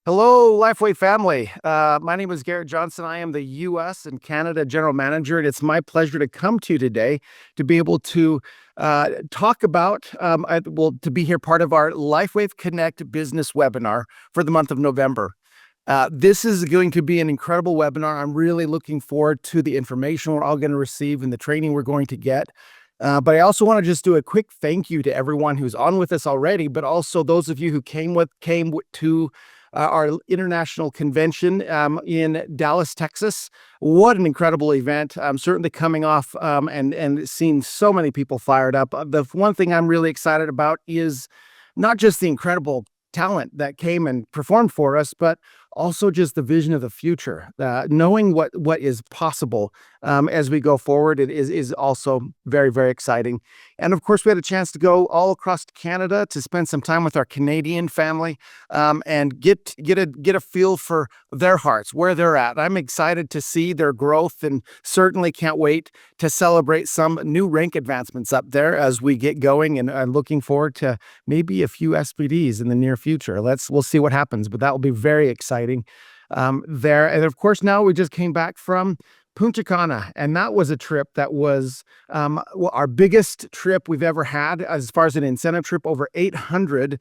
Hello, LifeWave family. My name is Garrett Johnson. I am the US and Canada General Manager, and it's my pleasure to come to you today to be able to talk about, to be here part of our LifeWave Connect business webinar for the month of November. This is going to be an incredible webinar. I'm really looking forward to the information we're all going to receive and the training we're going to get. But I also want to just do a quick thank you to everyone who's on with us already, but also those of you who came to our international convention in Dallas, Texas. What an incredible event. I'm certainly coming off and seeing so many people fired up. The one thing I'm really excited about is not just the incredible talent that came and performed for us, but also just the vision of the future. Knowing what is possible as we go forward is also very, very exciting. And of course, we had a chance to go all across Canada to spend some time with our Canadian family and get a feel for their hearts, where they're at. I'm excited to see their growth and certainly can't wait to celebrate some new rank advancements up there as we get going. And I'm looking forward to maybe a few SPDs in the near future. We'll see what happens, but that will be very exciting there. And of course, now we just came back from Punta Cana, and that was a trip that was our biggest trip we've ever had as far as an incentive trip. Over 800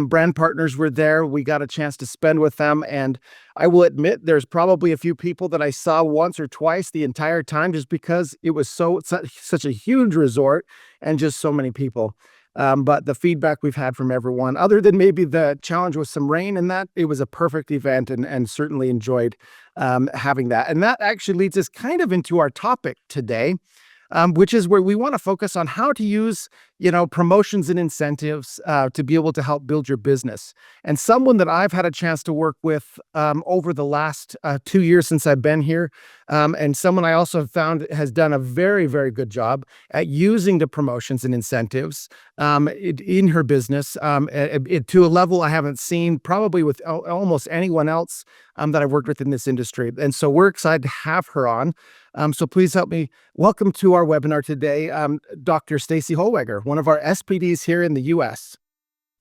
brand partners were there. We got a chance to spend with them, and I will admit there's probably a few people that I saw once or twice the entire time, just because it was such a huge resort and just so many people. But the feedback we've had from everyone, other than maybe the challenge with some rain and that, it was a perfect event and certainly enjoyed having that. And that actually leads us kind of into our topic today, which is where we want to focus on how to use, promotions and incentives to be able to help build your business. And someone that I've had a chance to work with over the last 2 years since I've been here, and someone I also have found has done a very, very good job at using the promotions and incentives in her business to a level I haven't seen probably with almost anyone else that I've worked with in this industry. And so we're excited to have her on. So please help me welcome to our webinar today, Dr. Staci Holweger, one of our SPDs here in the U.S.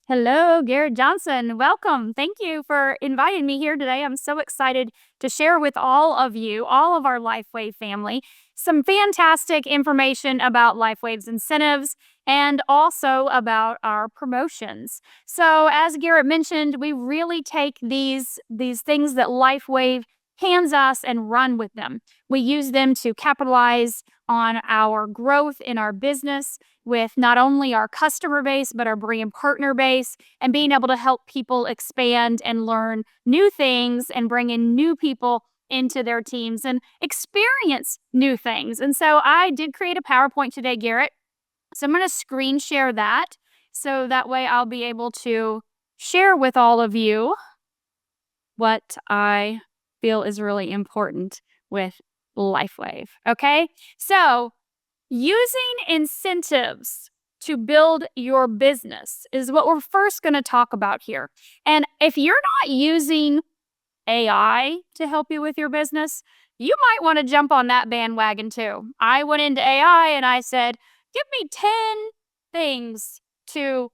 Hello, Garrett Johnson. Welcome. Thank you for inviting me here today. I'm so excited to share with all of you, all of our LifeWave family, some fantastic information about LifeWave's incentives and also about our promotions. So as Garrett mentioned, we really take these things that LifeWave hands us and run with them. We use them to capitalize on our growth in our business with not only our customer base, but our brand partner base, and being able to help people expand and learn new things and bring in new people into their teams and experience new things. And so I did create a PowerPoint today, Garrett. So I'm going to screen share that. So that way I'll be able to share with all of you what I feel is really important with LifeWave. Okay. So using incentives to build your business is what we're first going to talk about here. And if you're not using AI to help you with your business, you might want to jump on that bandwagon too. I went into AI and I said, give me 10 things to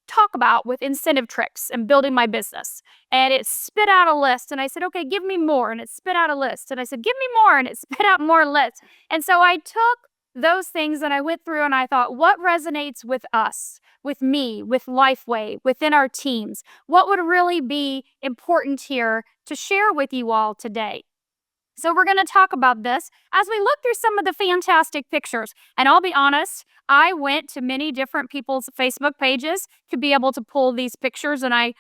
talk about with incentive tricks and building my business. And it spit out a list. And I said, okay, give me more. And it spit out a list. And I said, give me more. And it spit out more lists. And so I took those things and I went through and I thought, what resonates with us, with me, with LifeWave, within our teams? What would really be important here to share with you all today? So we're going to talk about this as we look through some of the fantastic pictures. And I'll be honest, I went to many different people's Facebook pages to be able to pull these pictures, and I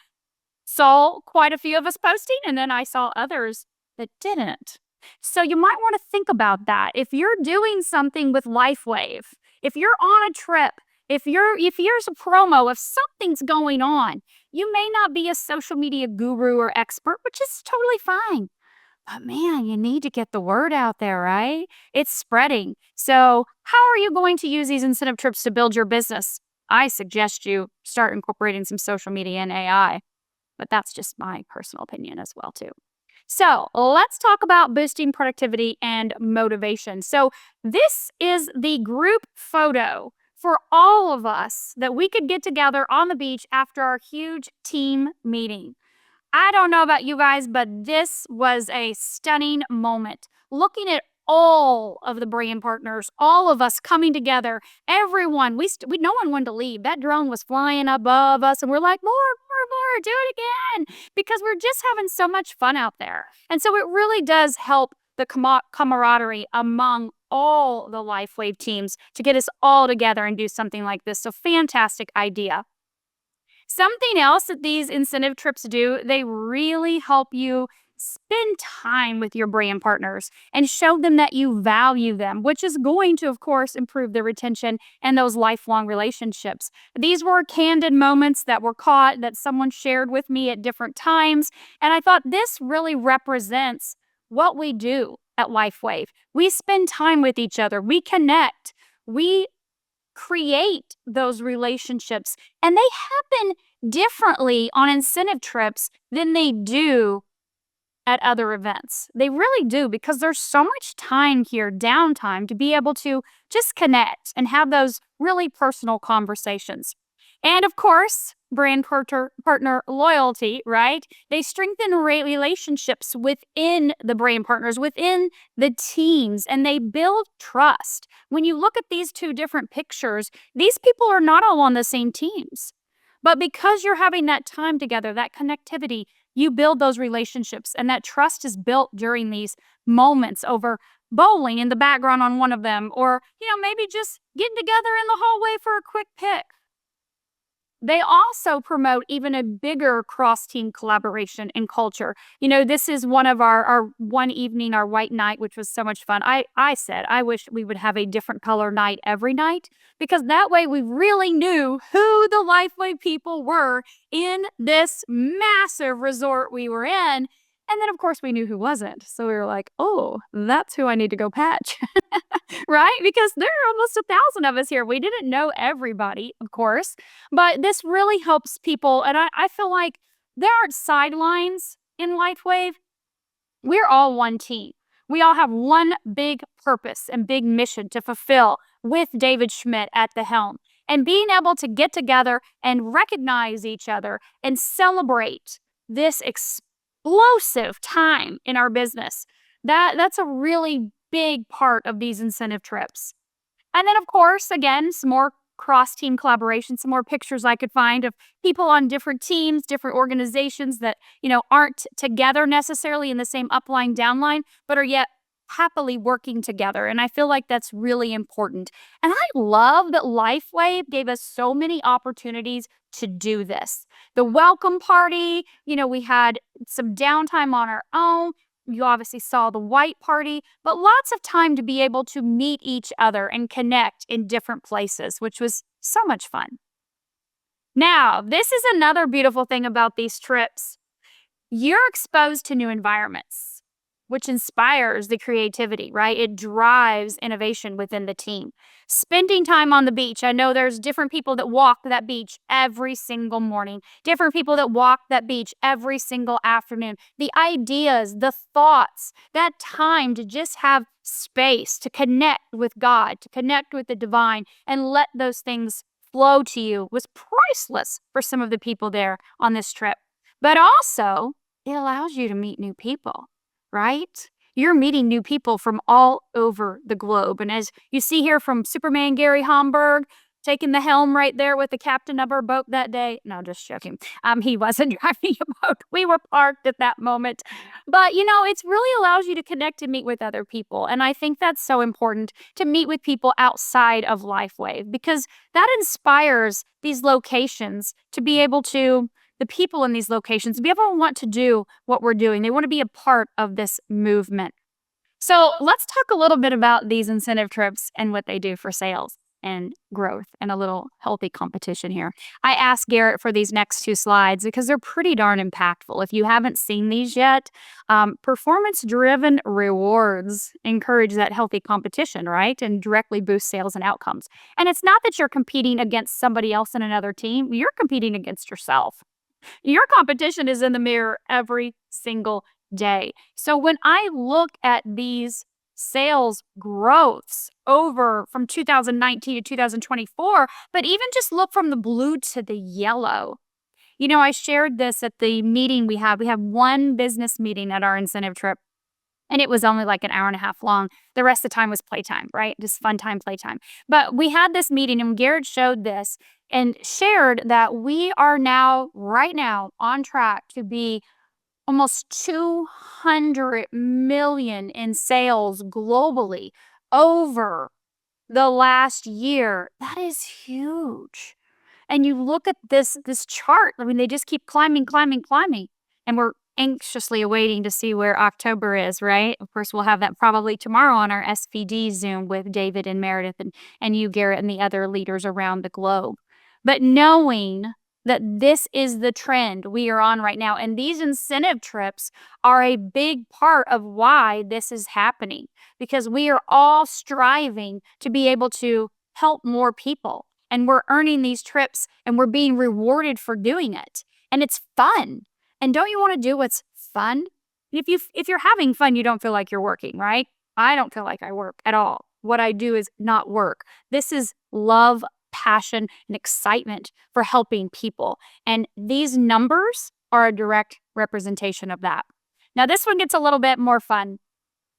saw quite a few of us posting, and then I saw others that didn't. So you might want to think about that. If you're doing something with LifeWave, if you're on a trip, if here's a promo, if something's going on, you may not be a social media guru or expert, which is totally fine. But man, you need to get the word out there, right? It's spreading. So how are you going to use these incentive trips to build your business? I suggest you start incorporating some social media and AI, but that's just my personal opinion as well too. So let's talk about boosting productivity and motivation. So this is the group photo for all of us that we could get together on the beach after our huge team meeting. I don't know about you guys, but this was a stunning moment. Looking at all of the brand partners, all of us coming together, everyone, no one wanted to leave. That drone was flying above us, and we're like, more, do it again, because we're just having so much fun out there. And so it really does help the camaraderie among all the LifeWave teams to get us all together and do something like this. So fantastic idea. Something else that these incentive trips do, they really help you spend time with your brand partners and show them that you value them, which is going to, of course, improve their retention and those lifelong relationships. These were candid moments that were caught that someone shared with me at different times. And I thought this really represents what we do at LifeWave. We spend time with each other, we connect, we create those relationships, and they happen differently on incentive trips than they do at other events. They really do, because there's so much time here, downtime, to be able to just connect and have those really personal conversations. And of course, brand partner loyalty, right? They strengthen relationships within the brand partners, within the teams, and they build trust. When you look at these two different pictures, these people are not all on the same teams. But because you're having that time together, that connectivity, you build those relationships, and that trust is built during these moments over bowling in the background on one of them, or, maybe just getting together in the hallway for a quick pick. They also promote even a bigger cross-team collaboration and culture. This is one of our one evening, our white night, which was so much fun. I said, I wish we would have a different color night every night, because that way we really knew who the LifeWave people were in this massive resort we were in. And then, of course, we knew who wasn't. So we were like, oh, that's who I need to go patch. Right? Because there are almost 1,000 of us here. We didn't know everybody, of course, but this really helps people. And I feel like there aren't sidelines in LifeWave. We're all one team. We all have one big purpose and big mission to fulfill, with David Schmidt at the helm. And being able to get together and recognize each other and celebrate this explosive time in our business, that's a really big part of these incentive trips. And then, of course, again, some more cross-team collaboration, some more pictures I could find of people on different teams, different organizations that, aren't together necessarily in the same upline, downline, but are yet happily working together. And I feel like that's really important. And I love that LifeWave gave us so many opportunities to do this. The welcome party, we had some downtime on our own. You obviously saw the white party, but lots of time to be able to meet each other and connect in different places, which was so much fun. Now, this is another beautiful thing about these trips. You're exposed to new environments, which inspires the creativity, right? It drives innovation within the team. Spending time on the beach. I know there's different people that walk that beach every single morning, different people that walk that beach every single afternoon. The ideas, the thoughts, that time to just have space to connect with God, to connect with the divine, and let those things flow to you was priceless for some of the people there on this trip. But also, it allows you to meet new people, right? You're meeting new people from all over the globe. And as you see here from Superman Gary Homburg, taking the helm right there with the captain of our boat that day. No, just joking. He wasn't driving a boat. We were parked at that moment. But, it really allows you to connect and meet with other people. And I think that's so important, to meet with people outside of LifeWave, because that inspires these locations to be able to, the people in these locations, be able to want to do what we're doing. They want to be a part of this movement. So let's talk a little bit about these incentive trips and what they do for sales and growth and a little healthy competition here. I asked Garrett for these next two slides because they're pretty darn impactful. If you haven't seen these yet, performance-driven rewards encourage that healthy competition, right? And directly boost sales and outcomes. And it's not that you're competing against somebody else in another team. You're competing against yourself. Your competition is in the mirror every single day. So when I look at these sales growths over from 2019 to 2024, but even just look from the blue to the yellow, I shared this at the meeting we have. We have one business meeting at our incentive trip, and it was only like an hour and a half long. The rest of the time was playtime, right? Just fun time, playtime. But we had this meeting, and Garrett showed this and shared that we are now, right now, on track to be almost 200 million in sales globally over the last year. That is huge. And you look at this chart, I mean, they just keep climbing, climbing, climbing. And we're anxiously awaiting to see where October is, right? Of course, we'll have that probably tomorrow on our SVD Zoom with David and Meredith and you, Garrett, and the other leaders around the globe. But knowing that this is the trend we are on right now, and these incentive trips are a big part of why this is happening, because we are all striving to be able to help more people. And we're earning these trips and we're being rewarded for doing it. And it's fun. And don't you want to do what's fun? If you're having fun, you don't feel like you're working, right? I don't feel like I work at all. What I do is not work. This is love, passion, and excitement for helping people. And these numbers are a direct representation of that. Now, this one gets a little bit more fun.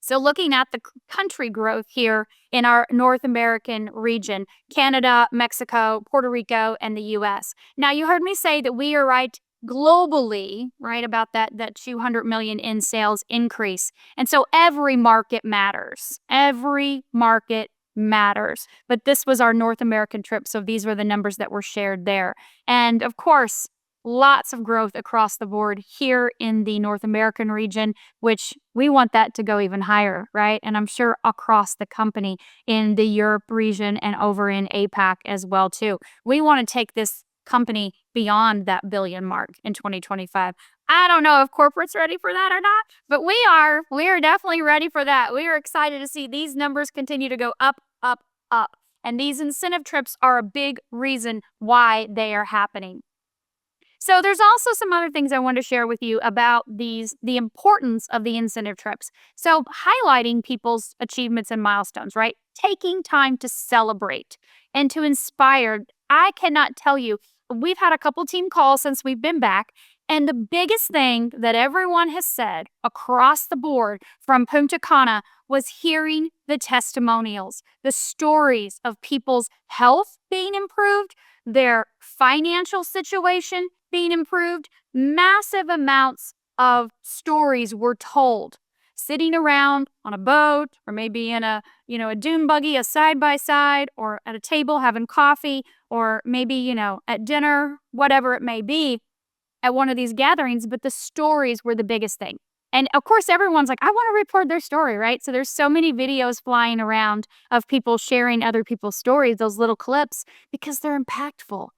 So looking at the country growth here in our North American region, Canada, Mexico, Puerto Rico, and the US. Now, you heard me say that we are right globally, right, about that 200 million in sales increase. And so every market matters. Every market matters. But this was our North American trip, so these were the numbers that were shared there. And of course, lots of growth across the board here in the North American region, which we want that to go even higher, right? And I'm sure across the company in the Europe region and over in APAC as well, too. We want to take this company beyond that billion mark in 2025. I don't know if corporate's ready for that or not, but we are. We are definitely ready for that. We are excited to see these numbers continue to go up, up, up. And these incentive trips are a big reason why they are happening. So there's also some other things I want to share with you about the importance of the incentive trips. So highlighting people's achievements and milestones, right? Taking time to celebrate and to inspire. I cannot tell you, we've had a couple team calls since we've been back, and the biggest thing that everyone has said across the board from Punta Cana was hearing the testimonials, the stories of people's health being improved, their financial situation being improved. Massive amounts of stories were told sitting around on a boat, or maybe in a dune buggy, a side by side, or at a table having coffee, or maybe at dinner, whatever it may be, at one of these gatherings. But the stories were the biggest thing. And of course, everyone's like, I want to report their story, right? So there's so many videos flying around of people sharing other people's stories, those little clips, because they're impactful.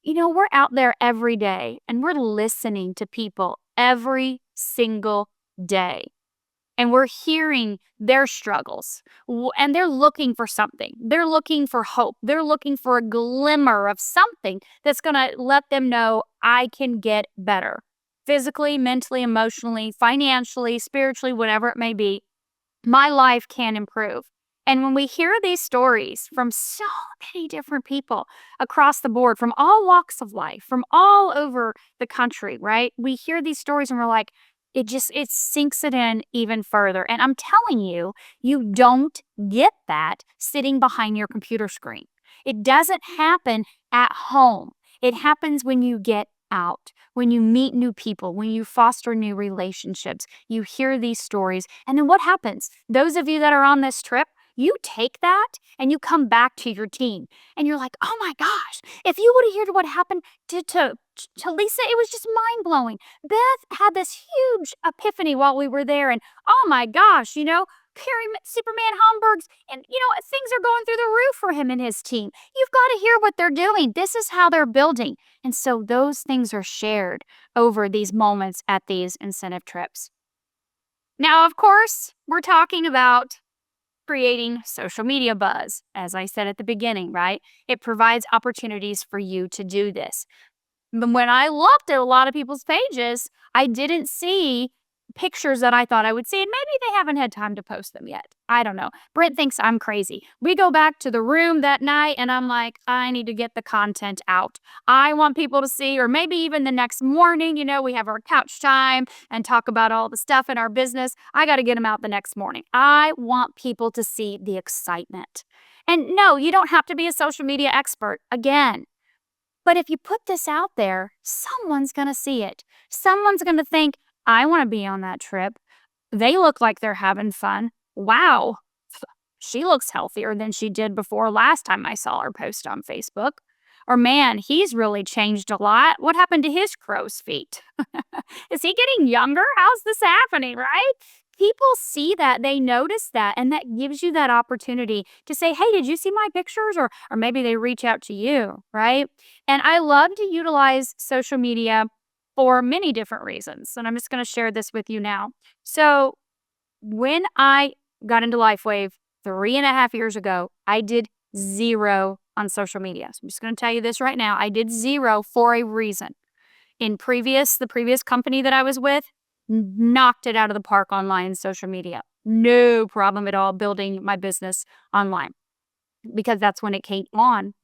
We're out there every day and we're listening to people every single day. And we're hearing their struggles, and they're looking for something. They're looking for hope. They're looking for a glimmer of something that's going to let them know I can get better. Physically, mentally, emotionally, financially, spiritually, whatever it may be, my life can improve. And when we hear these stories from so many different people across the board, from all walks of life, from all over the country, right? We hear these stories and we're like, it sinks it in even further. And I'm telling you, you don't get that sitting behind your computer screen. It doesn't happen at home. It happens when you get out, when you meet new people, when you foster new relationships. You hear these stories. And then what happens? Those of you that are on this trip, you take that and you come back to your team and you're like, oh my gosh, if you would have heard what happened to Lisa, it was just mind blowing. Beth had this huge epiphany while we were there. And oh my gosh, carrying Superman Homburgs, and things are going through the roof for him and his team. You've got to hear what they're doing. This is how they're building. And so those things are shared over these moments at these incentive trips. Now, of course, we're talking about creating social media buzz. As I said at the beginning, right? It provides opportunities for you to do this. But when I looked at a lot of people's pages, I didn't see pictures that I thought I would see, and maybe they haven't had time to post them yet. I don't know. Brent thinks I'm crazy. We go back to the room that night, and I'm like, I need to get the content out. I want people to see, or maybe even the next morning, we have our couch time and talk about all the stuff in our business. I got to get them out the next morning. I want people to see the excitement. And no, you don't have to be a social media expert. Again, but if you put this out there, someone's going to see it. Someone's going to think, I want to be on that trip. They look like they're having fun. Wow, she looks healthier than she did before last time I saw her post on Facebook. Or man, he's really changed a lot. What happened to his crow's feet? Is he getting younger? How's this happening, right? People see that, they notice that, and that gives you that opportunity to say, hey, did you see my pictures? Or maybe they reach out to you, right? And I love to utilize social media for many different reasons. And I'm just going to share this with you now. So when I got into LifeWave 3.5 years ago, I did zero on social media. So I'm just going to tell you this right now. I did zero for a reason. The previous company that I was with knocked it out of the park online and social media. No problem at all building my business online, because that's when it came on.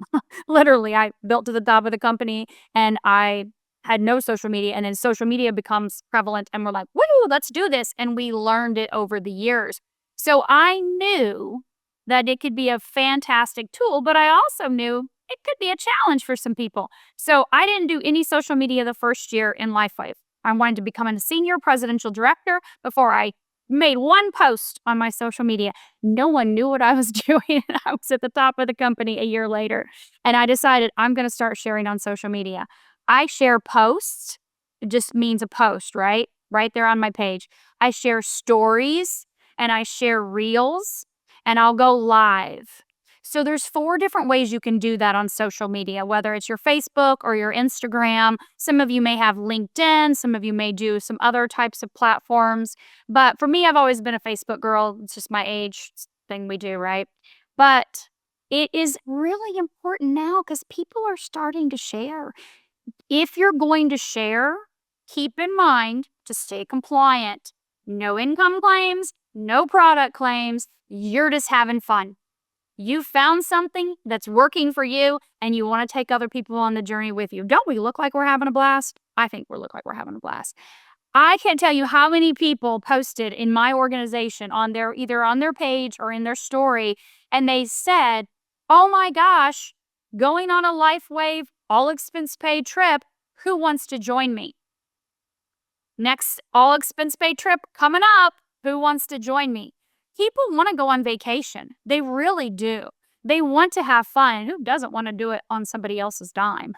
Literally, I built to the top of the company and I had no social media, and then social media becomes prevalent and we're like, woo, let's do this. And we learned it over the years. So I knew that it could be a fantastic tool, but I also knew it could be a challenge for some people. So I didn't do any social media the first year in LifeWave. I wanted to become a senior presidential director before I made one post on my social media. No one knew what I was doing. I was at the top of the company a year later. And I decided I'm going to start sharing on social media. I share posts. It just means a post, right? Right there on my page. I share stories and I share reels and I'll go live. So there's 4 different ways you can do that on social media, whether it's your Facebook or your Instagram. Some of you may have LinkedIn. Some of you may do some other types of platforms. But for me, I've always been a Facebook girl. It's just my age thing we do, right? But it is really important now because people are starting to share. If you're going to share, keep in mind to stay compliant. No income claims, no product claims. You're just having fun. You found something that's working for you and you want to take other people on the journey with you. Don't we look like we're having a blast? I think we look like we're having a blast. I can't tell you how many people posted in my organization either on their page or in their story, and they said, oh my gosh, going on a LifeWave all expense paid trip, who wants to join me? Next all expense paid trip coming up, who wants to join me? People want to go on vacation. They really do. They want to have fun. Who doesn't want to do it on somebody else's dime,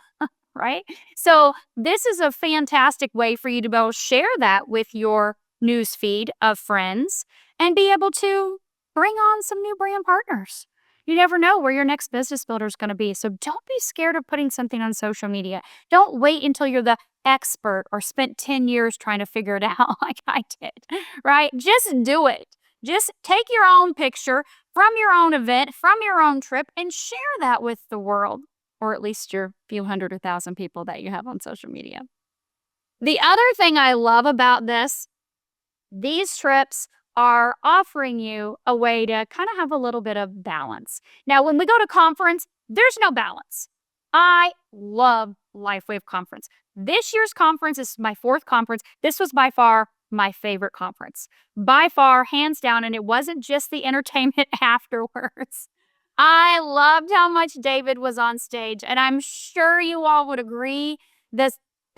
right? So this is a fantastic way for you to be able to share that with your news feed of friends and be able to bring on some new brand partners. You never know where your next business builder is going to be. So don't be scared of putting something on social media. Don't wait until you're the expert or spent 10 years trying to figure it out like I did, right? Just do it. Just take your own picture from your own event, from your own trip, and share that with the world, or at least your few hundred or 1,000 people that you have on social media. The other thing I love about these trips are offering you a way to kind of have a little bit of balance. Now, when we go to conference, there's no balance. I love LifeWave conference. This year's conference is my 4th conference. This was by far my favorite conference. By far, hands down, and it wasn't just the entertainment afterwards. I loved how much David was on stage, and I'm sure you all would agree the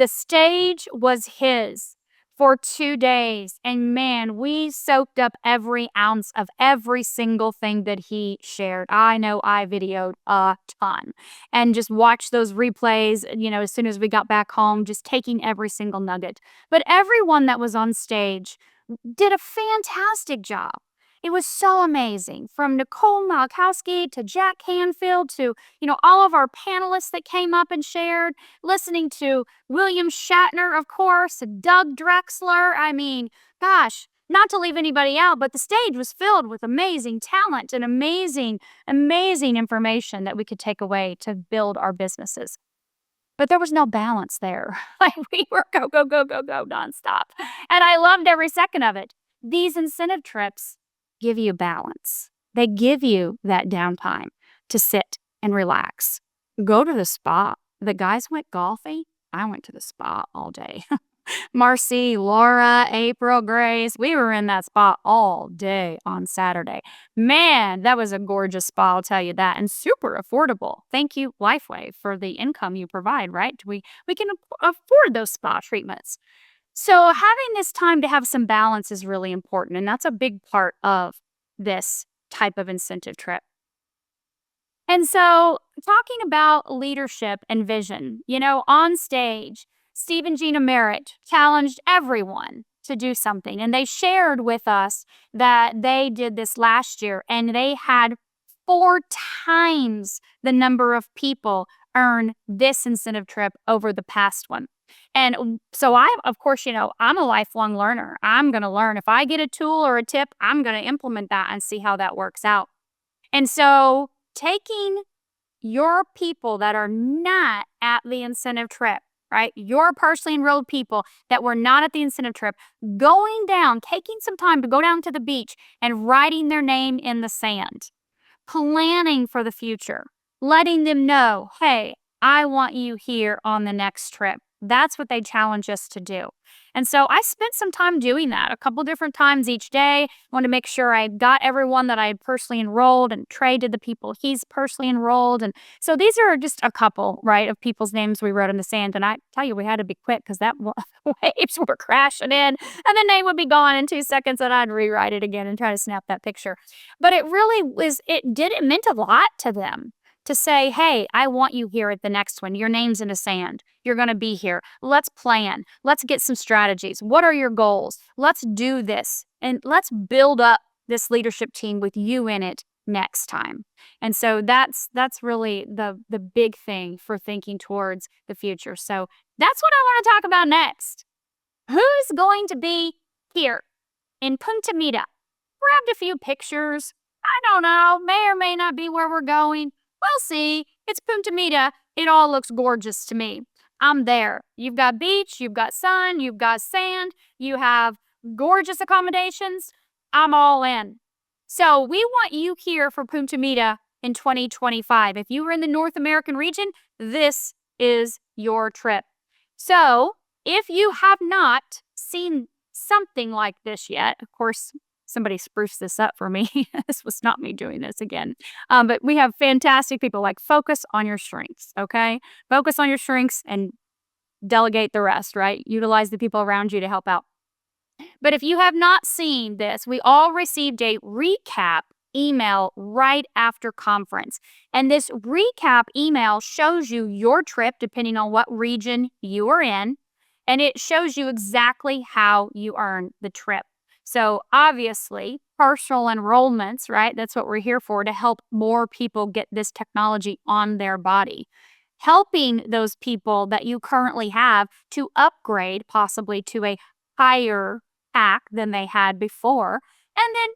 stage was his for 2 days. And man, we soaked up every ounce of every single thing that he shared. I know I videoed a ton and just watched those replays, as soon as we got back home, just taking every single nugget. But everyone that was on stage did a fantastic job. It was so amazing, from Nicole Malkowski to Jack Canfield to, all of our panelists that came up and shared, listening to William Shatner, of course, Doug Drexler. I mean, gosh, not to leave anybody out, but the stage was filled with amazing talent and amazing, amazing information that we could take away to build our businesses. but there was no balance there. Like we were go, go, go, go, go nonstop. And I loved every second of it. These incentive trips give you balance. They give you that downtime to sit and relax. Go to the spa. The guys went golfing. I went to the spa all day. Marcy, Laura, April, Grace, we were in that spa all day on Saturday. Man, that was a gorgeous spa, I'll tell you that, and super affordable. Thank you, LifeWave, for the income you provide, right? We can afford those spa treatments. So having this time to have some balance is really important, and that's a big part of this type of incentive trip. And so, talking about leadership and vision, on stage, Steve and Gina Merritt challenged everyone to do something. And they shared with us that they did this last year and they had 4 times the number of people earn this incentive trip over the past one. And so of course, I'm a lifelong learner. I'm going to learn. If I get a tool or a tip, I'm going to implement that and see how that works out. And so taking your people that are not at the incentive trip, right? Your personally enrolled people that were not at the incentive trip, going down, taking some time to go down to the beach and writing their name in the sand, planning for the future, letting them know, hey, I want you here on the next trip. That's what they challenge us to do. And so I spent some time doing that a couple different times each day. I wanted to make sure I got everyone that I had personally enrolled, and Trey did the people he's personally enrolled. And so these are just a couple, right, of people's names we wrote in the sand. And I tell you, we had to be quick because that waves were crashing in and the name would be gone in 2 seconds and I'd rewrite it again and try to snap that picture. But it really it meant a lot to them to say, hey, I want you here at the next one. Your name's in the sand. You're going to be here. Let's plan. Let's get some strategies. What are your goals? Let's do this. And let's build up this leadership team with you in it next time. And so that's really the big thing for thinking towards the future. So that's what I want to talk about next. Who's going to be here in Punta Mita? Grabbed a few pictures. I don't know, may or may not be where we're going. We'll see. It's Punta Mita. It all looks gorgeous to me. I'm there. You've got beach, you've got sun, you've got sand, you have gorgeous accommodations. I'm all in. So we want you here for Punta Mita in 2025. If you were in the North American region, this is your trip. So if you have not seen something like this yet, of course, somebody spruced this up for me. This was not me doing this again. But we have fantastic people. Like, focus on your strengths, okay? Focus on your strengths and delegate the rest, right? Utilize the people around you to help out. But if you have not seen this, we all received a recap email right after conference. And this recap email shows you your trip, depending on what region you are in. And it shows you exactly how you earn the trip. So obviously, personal enrollments, right? That's what we're here for, to help more people get this technology on their body. Helping those people that you currently have to upgrade possibly to a higher pack than they had before. And then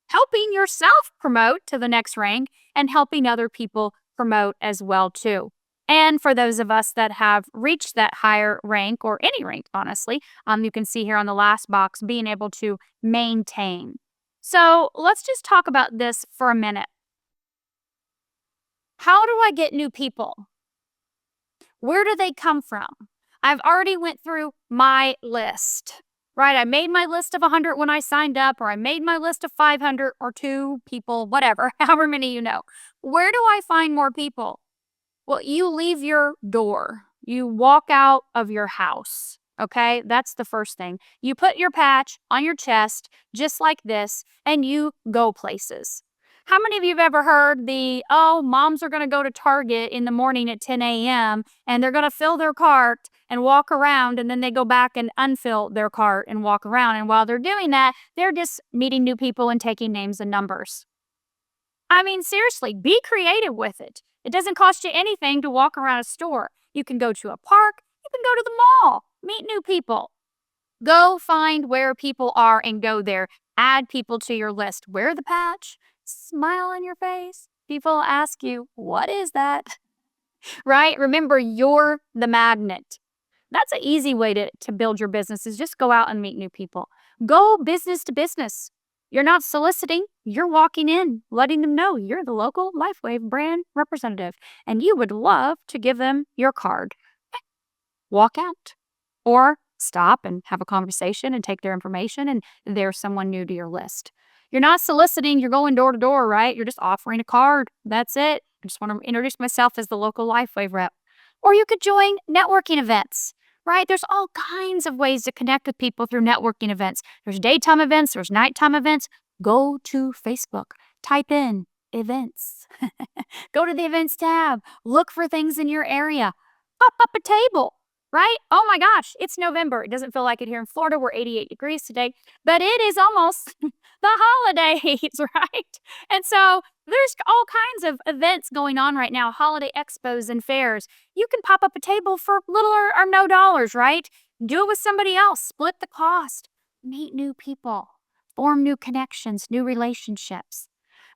helping yourself promote to the next rank and helping other people promote as well too. And for those of us that have reached that higher rank, or any rank, honestly, you can see here on the last box, being able to maintain. So let's just talk about this for a minute. How do I get new people? Where do they come from? I've already went through my list, right? I made my list of 100 when I signed up, or I made my list of 500 or 2 people, whatever, however many you know. Where do I find more people? Well, you leave your door. You walk out of your house, okay? That's the first thing. You put your patch on your chest, just like this, and you go places. How many of you have ever heard moms are going to go to Target in the morning at 10 a.m. and they're going to fill their cart and walk around, and then they go back and unfill their cart and walk around. And while they're doing that, they're just meeting new people and taking names and numbers. I mean, seriously, be creative with it. It doesn't cost you anything to walk around a store. You can go to a park. You can go to the mall. Meet new people. Go find where people are and go there. Add people to your list. Wear the patch. Smile on your face. People ask you, what is that? right? Remember, you're the magnet. That's an easy way to build your business is just go out and meet new people. Go business to business. You're not soliciting, you're walking in, letting them know you're the local LifeWave brand representative and you would love to give them your card. Walk out or stop and have a conversation and take their information and there's someone new to your list. You're not soliciting, you're going door to door, right? You're just offering a card. That's it. I just want to introduce myself as the local LifeWave rep. Or you could join networking events, right? There's all kinds of ways to connect with people through networking events. There's daytime events, there's nighttime events. Go to Facebook, type in events, go to the events tab, look for things in your area, pop up a table, right? Oh my gosh, it's November. It doesn't feel like it here in Florida. We're 88 degrees today, but it is almost the holidays, right? And so there's all kinds of events going on right now, holiday expos and fairs. You can pop up a table for little or no dollars, right? Do it with somebody else, split the cost, meet new people, form new connections, new relationships.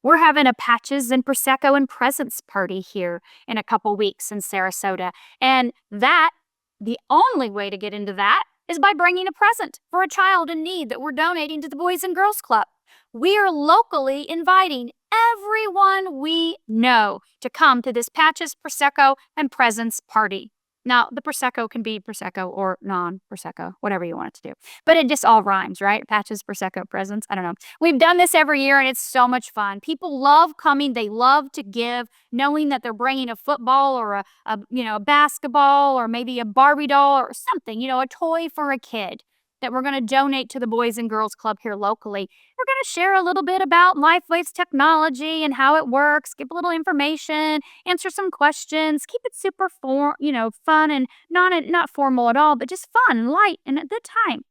We're having a Patches and Prosecco and Presents party here in a couple weeks in Sarasota. And the only way to get into that is by bringing a present for a child in need that we're donating to the Boys and Girls Club. We are locally inviting everyone we know to come to this Patches, Prosecco, and Presents party. Now, the Prosecco can be Prosecco or non-Prosecco, whatever you want it to do. But it just all rhymes, right? Patches, Prosecco, Presents. I don't know. We've done this every year, and it's so much fun. People love coming. They love to give, knowing that they're bringing a football or a basketball or maybe a Barbie doll or something, a toy for a kid that we're going to donate to the Boys and Girls Club here locally. We're going to share a little bit about LifeWave's technology and how it works, give a little information, answer some questions, keep it super fun and not formal at all, but just fun, light, and a good time.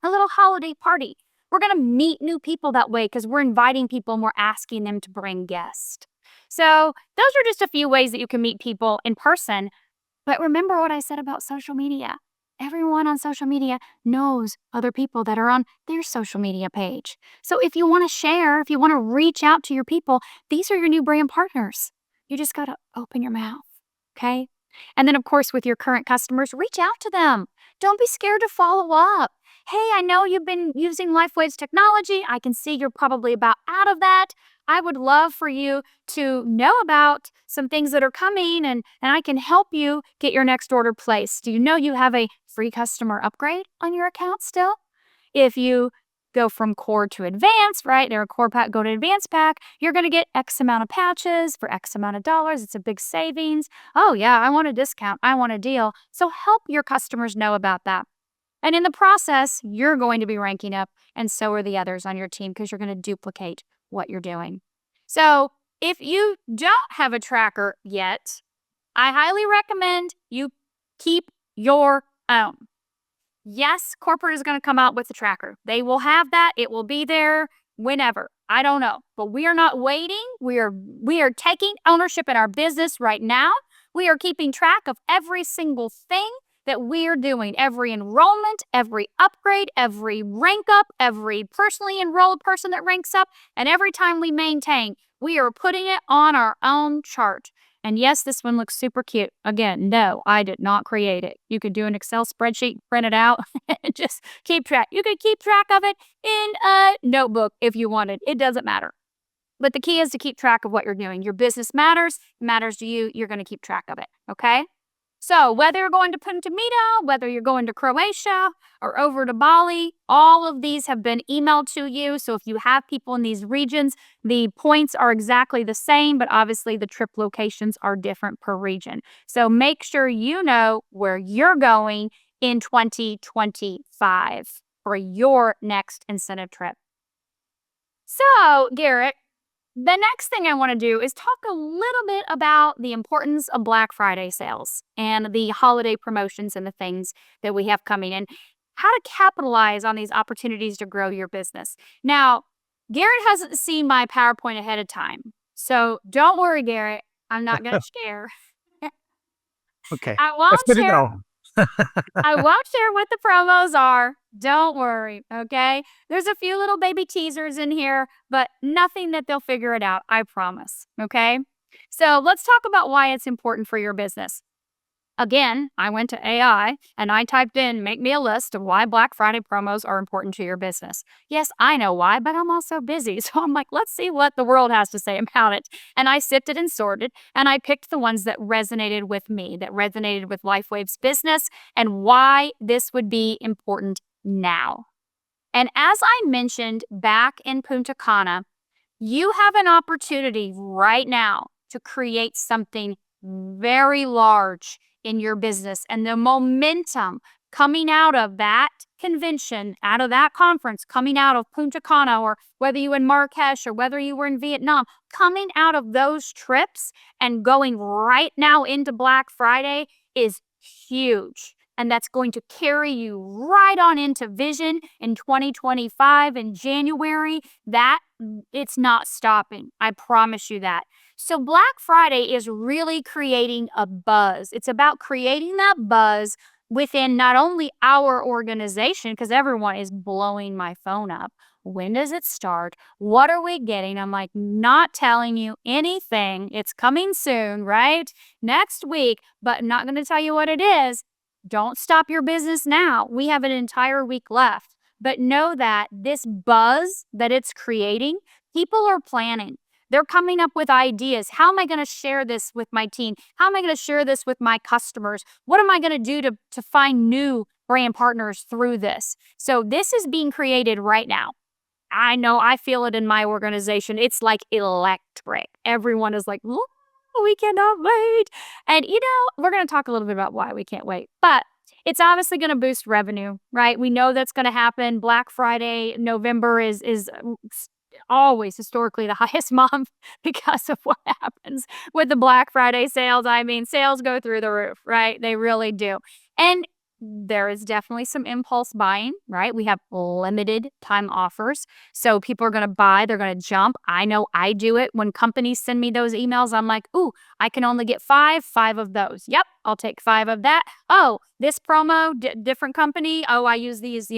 A little holiday party. We're going to meet new people that way because we're inviting people and we're asking them to bring guests. So those are just a few ways that you can meet people in person. But remember what I said about social media. Everyone on social media knows other people that are on their social media page. So if you want to share, if you want to reach out to your people, these are your new brand partners. You just got to open your mouth, okay? And then, of course, with your current customers, reach out to them. Don't be scared to follow up. Hey, I know you've been using LifeWave's technology. I can see you're probably about out of that. I would love for you to know about some things that are coming and I can help you get your next order placed. Do you know you have a free customer upgrade on your account still? If you go from core to advanced, right? They're a core pack, go to advanced pack, you're going to get X amount of patches for X amount of dollars. It's a big savings. Oh yeah, I want a discount. I want a deal. So help your customers know about that. And in the process, you're going to be ranking up and so are the others on your team because you're going to duplicate what you're doing. So if you don't have a tracker yet, I highly recommend you keep your own. Yes, corporate is going to come out with the tracker. They will have that. It will be there whenever. I don't know. But we are not waiting. We are taking ownership in our business right now. We are keeping track of every single thing that we are doing. Every enrollment, every upgrade, every rank up, every personally enrolled person that ranks up, and every time we maintain, we are putting it on our own chart. And yes, this one looks super cute. Again, no, I did not create it. You could do an Excel spreadsheet, print it out, and just keep track. You could keep track of it in a notebook if you wanted. It doesn't matter. But the key is to keep track of what you're doing. Your business matters. It matters to you. You're going to keep track of it. Okay? So whether you're going to Punta Mita, whether you're going to Croatia or over to Bali, all of these have been emailed to you. So if you have people in these regions, the points are exactly the same, but obviously the trip locations are different per region. So make sure you know where you're going in 2025 for your next incentive trip. So, Garrett, the next thing I want to do is talk a little bit about the importance of Black Friday sales and the holiday promotions and the things that we have coming and how to capitalize on these opportunities to grow your business. Now, Garrett hasn't seen my PowerPoint ahead of time. So don't worry, Garrett. I'm not going to share. Okay. I won't That's good to share. know. I won't share what the promos are. Don't worry, okay? There's a few little baby teasers in here, but nothing that they'll figure it out, I promise, okay? So let's talk about why it's important for your business. Again, I went to AI and I typed in, make me a list of why Black Friday promos are important to your business. Yes, I know why, but I'm also busy. So I'm like, let's see what the world has to say about it. And I sifted and sorted and I picked the ones that resonated with me, that resonated with LifeWave's business and why this would be important now. And as I mentioned back in Punta Cana, you have an opportunity right now to create something very large in your business. And the momentum coming out of that convention, out of that conference, coming out of Punta Cana, or whether you were in Marrakesh or whether you were in Vietnam, coming out of those trips and going right now into Black Friday is huge. And that's going to carry you right on into Vision in 2025 in January. That it's not stopping. I promise you that. So Black Friday is really creating a buzz. It's about creating that buzz within not only our organization, because everyone is blowing my phone up. When does it start? What are we getting? I'm like, not telling you anything. It's coming soon, right? Next week, but I'm not going to tell you what it is. Don't stop your business now. We have an entire week left. But know that this buzz that it's creating, people are planning. They're coming up with ideas. How am I going to share this with my team? How am I going to share this with my customers? What am I going to do to find new brand partners through this? So this is being created right now. I know, I feel it in my organization. It's like electric. Everyone is like, "Ooh, we cannot wait." And we're going to talk a little bit about why we can't wait. But it's obviously going to boost revenue, right? We know that's going to happen. Black Friday, November is always historically the highest month because of what happens with the Black Friday sales. I mean, sales go through the roof, right? They really do. And there is definitely some impulse buying, right? We have limited time offers. So people are going to buy, they're going to jump. I know I do it. When companies send me those emails, I'm like, ooh, I can only get five of those. Yep, I'll take 5 of that. Oh, this promo, different company. Oh, I use these,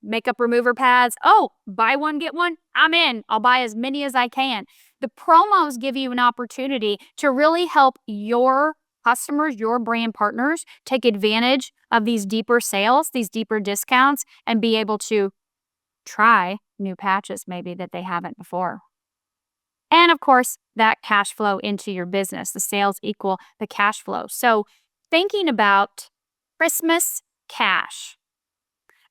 makeup remover pads. Oh, buy one, get one. I'm in. I'll buy as many as I can. The promos give you an opportunity to really help your customers, your brand partners, take advantage of these deeper sales, these deeper discounts, and be able to try new patches maybe that they haven't before. And of course, that cash flow into your business. The sales equal the cash flow. So thinking about Christmas cash.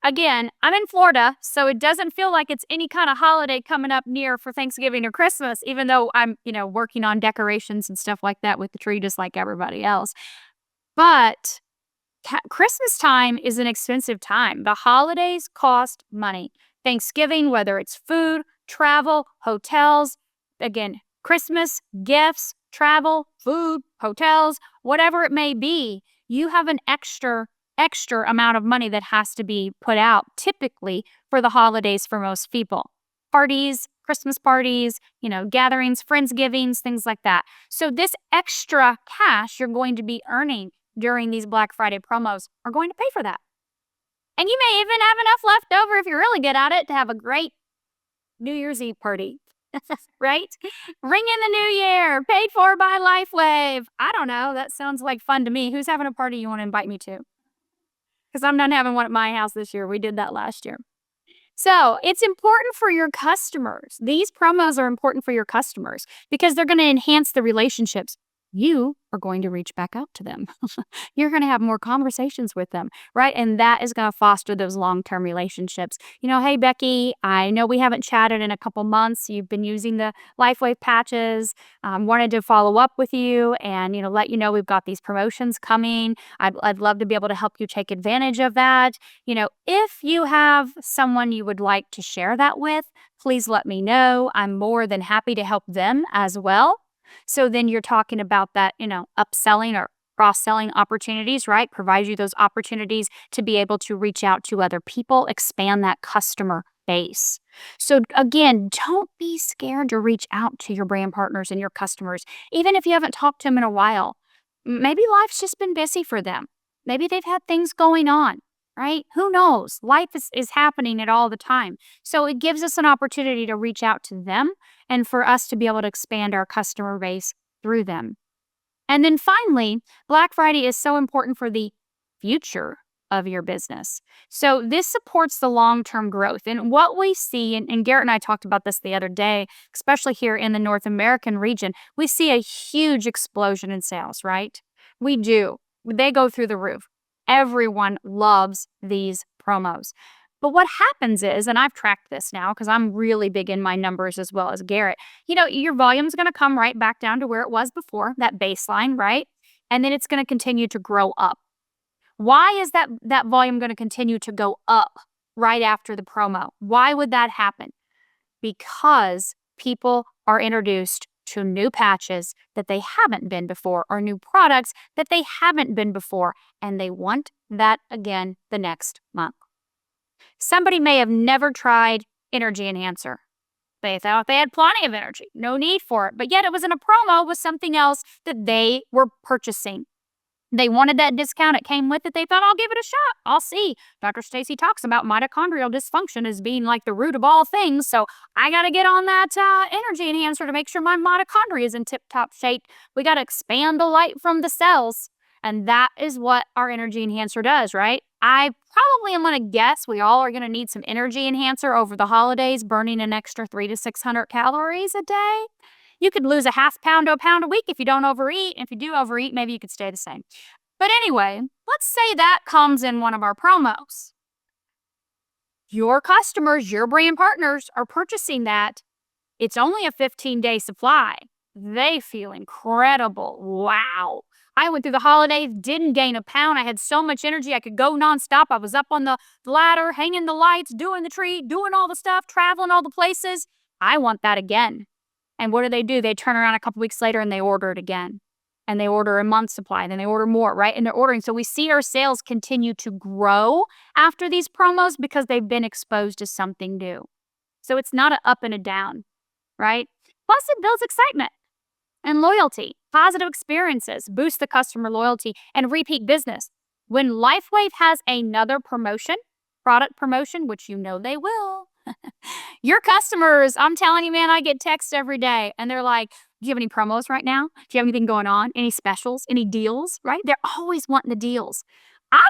Again, I'm in Florida, so it doesn't feel like it's any kind of holiday coming up near for Thanksgiving or Christmas, even though I'm, working on decorations and stuff like that with the tree, just like everybody else. But Christmas time is an expensive time. The holidays cost money. Thanksgiving, whether it's food, travel, hotels, again, Christmas, gifts, travel, food, hotels, whatever it may be, you have an extra amount of money that has to be put out typically for the holidays for most people. Parties, Christmas parties, gatherings, friendsgivings, things like that. So this extra cash you're going to be earning during these Black Friday promos are going to pay for that. And you may even have enough left over if you're really good at it to have a great New Year's Eve party. Right? Ring in the new year, paid for by LifeWave. I don't know. That sounds like fun to me. Who's having a party you want to invite me to? Because I'm not having one at my house this year. We did that last year. So it's important for your customers. These promos are important for your customers because they're going to enhance the relationships. You are going to reach back out to them. You're going to have more conversations with them, right? And that is going to foster those long-term relationships. Hey, Becky, I know we haven't chatted in a couple months. You've been using the LifeWave patches. Wanted to follow up with you and, let you know we've got these promotions coming. I'd love to be able to help you take advantage of that. If you have someone you would like to share that with, please let me know. I'm more than happy to help them as well. So then you're talking about that, upselling or cross-selling opportunities, right? Provide you those opportunities to be able to reach out to other people, expand that customer base. So again, don't be scared to reach out to your brand partners and your customers, even if you haven't talked to them in a while. Maybe life's just been busy for them. Maybe they've had things going on, right? Who knows? Life is happening at all the time. So it gives us an opportunity to reach out to them and for us to be able to expand our customer base through them. And then finally, Black Friday is so important for the future of your business. So this supports the long-term growth. And what we see, and Garrett and I talked about this the other day, especially here in the North American region, we see a huge explosion in sales, right? We do. They go through the roof. Everyone loves these promos. But what happens is, and I've tracked this now because I'm really big in my numbers as well as Garrett, your volume's going to come right back down to where it was before, that baseline, right? And then it's going to continue to grow up. Why is that volume going to continue to go up right after the promo? Why would that happen? Because people are introduced to new patches that they haven't been before or new products that they haven't been before, and they want that again the next month. Somebody may have never tried energy enhancer. They thought they had plenty of energy, no need for it, but yet it was in a promo with something else that they were purchasing. They wanted that discount. It came with it. They thought, I'll give it a shot. I'll see. Dr. Stacy talks about mitochondrial dysfunction as being like the root of all things. So I got to get on that energy enhancer to make sure my mitochondria is in tip-top shape. We got to expand the light from the cells. And that is what our energy enhancer does, right? I probably am going to guess we all are going to need some energy enhancer over the holidays, burning an extra 300 to 600 calories a day. You could lose a half pound to a pound a week if you don't overeat. If you do overeat, maybe you could stay the same. But anyway, let's say that comes in one of our promos. Your customers, your brand partners are purchasing that. It's only a 15-day supply. They feel incredible. Wow. I went through the holidays, didn't gain a pound. I had so much energy. I could go nonstop. I was up on the ladder, hanging the lights, doing the tree, doing all the stuff, traveling all the places. I want that again. And what do? They turn around a couple weeks later and they order it again. And they order a month's supply, and then they order more, right? And they're ordering. So we see our sales continue to grow after these promos because they've been exposed to something new. So it's not an up and a down, right? Plus, it builds excitement and loyalty. Positive experiences boost the customer loyalty and repeat business. When LifeWave has another promotion, product promotion, which they will, your customers, I'm telling you, man, I get texts every day and they're like, do you have any promos right now? Do you have anything going on? Any specials? Any deals? Right? They're always wanting the deals. I'm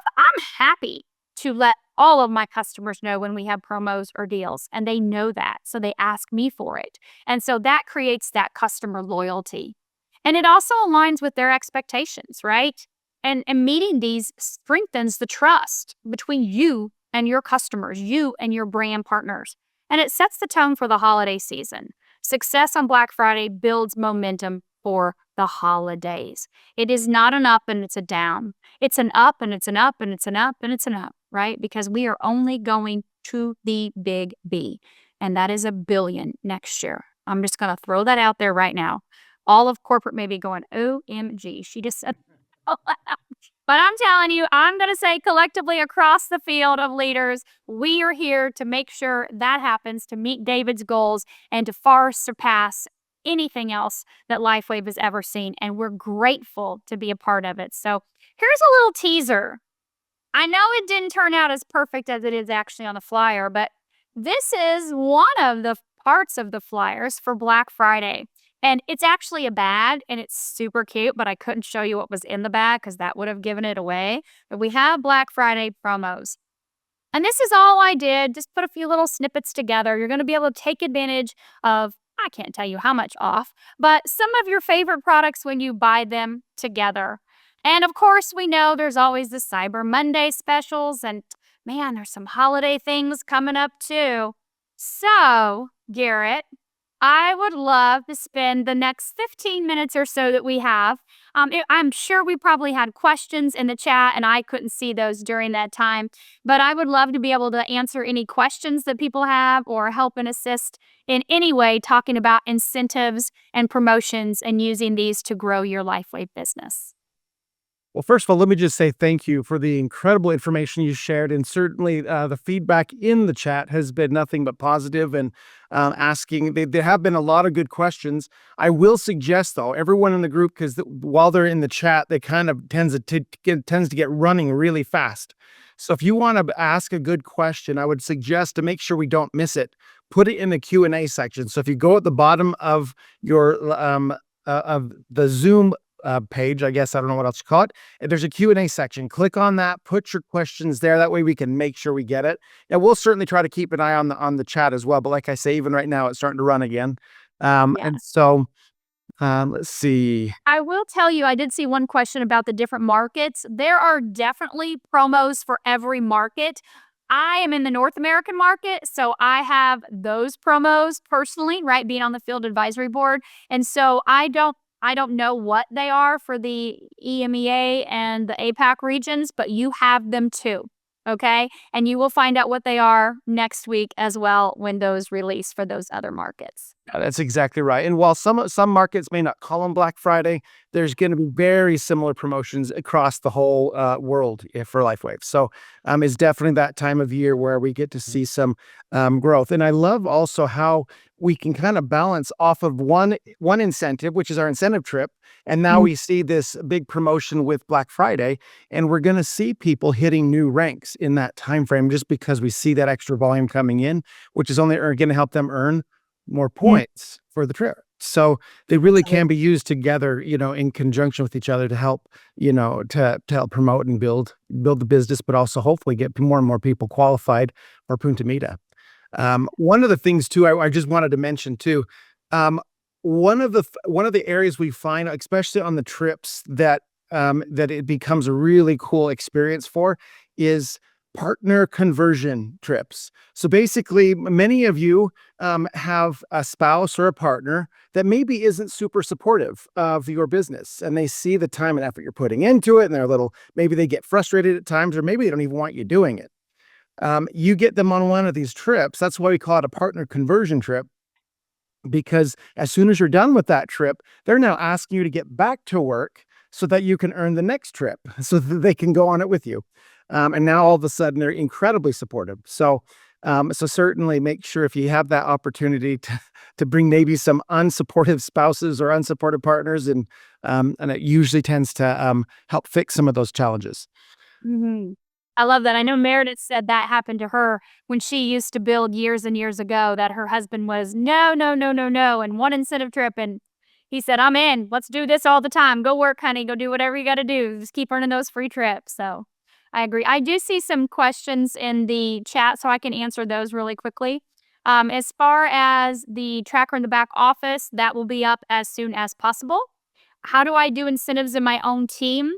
happy to let all of my customers know when we have promos or deals, and they know that. So they ask me for it. And so that creates that customer loyalty. And it also aligns with their expectations, right? And meeting these strengthens the trust between you and your customers, you and your brand partners. And it sets the tone for the holiday season. Success on Black Friday builds momentum for the holidays. It is not an up and it's a down. It's an up and it's an up and it's an up and it's an up, right? Because we are only going to the big B, and that is $1 billion next year. I'm just going to throw that out there right now. All of corporate may be going, OMG, she just said, but I'm telling you, I'm going to say collectively across the field of leaders, we are here to make sure that happens, to meet David's goals and to far surpass anything else that LifeWave has ever seen. And we're grateful to be a part of it. So here's a little teaser. I know it didn't turn out as perfect as it is actually on the flyer, but this is one of the parts of the flyers for Black Friday. And it's actually a bag, and it's super cute, but I couldn't show you what was in the bag because that would have given it away. But we have Black Friday promos. And this is all I did, just put a few little snippets together. You're going to be able to take advantage of, I can't tell you how much off, but some of your favorite products when you buy them together. And of course, we know there's always the Cyber Monday specials, and man, there's some holiday things coming up too. So, Garrett, I would love to spend the next 15 minutes or so that we have. I'm sure we probably had questions in the chat and I couldn't see those during that time, but I would love to be able to answer any questions that people have or help and assist in any way talking about incentives and promotions and using these to grow your LifeWave business. Well, first of all, let me just say thank you for the incredible information you shared. And certainly the feedback in the chat has been nothing but positive and asking. There have been a lot of good questions. I will suggest, though, everyone in the group, because while they're in the chat, they kind of tends to get running really fast. So if you want to ask a good question, I would suggest to make sure we don't miss it, put it in the Q&A section. So if you go at the bottom of your of the Zoom page, I guess, I don't know what else to call it. And there's a Q&A section. Click on that, put your questions there. That way we can make sure we get it. And we'll certainly try to keep an eye on the chat as well. But like I say, even right now, it's starting to run again. Yeah. And so let's see. I will tell you, I did see one question about the different markets. There are definitely promos for every market. I am in the North American market, so I have those promos personally, right, being on the field advisory board. And so I don't know what they are for the EMEA and the APAC regions, but you have them too. Okay? And you will find out what they are next week as well when those release for those other markets. Yeah, that's exactly right. And while some markets may not call them Black Friday, there's going to be very similar promotions across the whole world for LifeWave. So it's definitely that time of year where we get to see some growth. And I love also how we can kind of balance off of one incentive, which is our incentive trip, and now we see this big promotion with Black Friday, and we're going to see people hitting new ranks in that time frame just because we see that extra volume coming in, which is only going to help them earn more points for the trip. So they really can be used together, in conjunction with each other to help, to help promote and build the business, but also hopefully get more and more people qualified for Punta Mita. One of the things too, I just wanted to mention too, one of the areas we find, especially on the trips that it becomes a really cool experience for, is partner conversion trips. So basically, many of you have a spouse or a partner that maybe isn't super supportive of your business, and they see the time and effort you're putting into it, and maybe they get frustrated at times, or maybe they don't even want you doing it. You get them on one of these trips. That's why we call it a partner conversion trip, because as soon as you're done with that trip, they're now asking you to get back to work so that you can earn the next trip, so that they can go on it with you. And now all of a sudden they're incredibly supportive. So certainly make sure, if you have that opportunity to bring maybe some unsupportive spouses or unsupportive partners, and it usually tends to help fix some of those challenges. Mm-hmm. I love that. I know Meredith said that happened to her when she used to build years and years ago, that her husband was no, no, no, no, no, and one incentive trip. And he said, I'm in. Let's do this all the time. Go work, honey. Go do whatever you got to do. Just keep earning those free trips. So I agree. I do see some questions in the chat, so I can answer those really quickly. As far as the tracker in the back office, that will be up as soon as possible. How do I do incentives in my own team?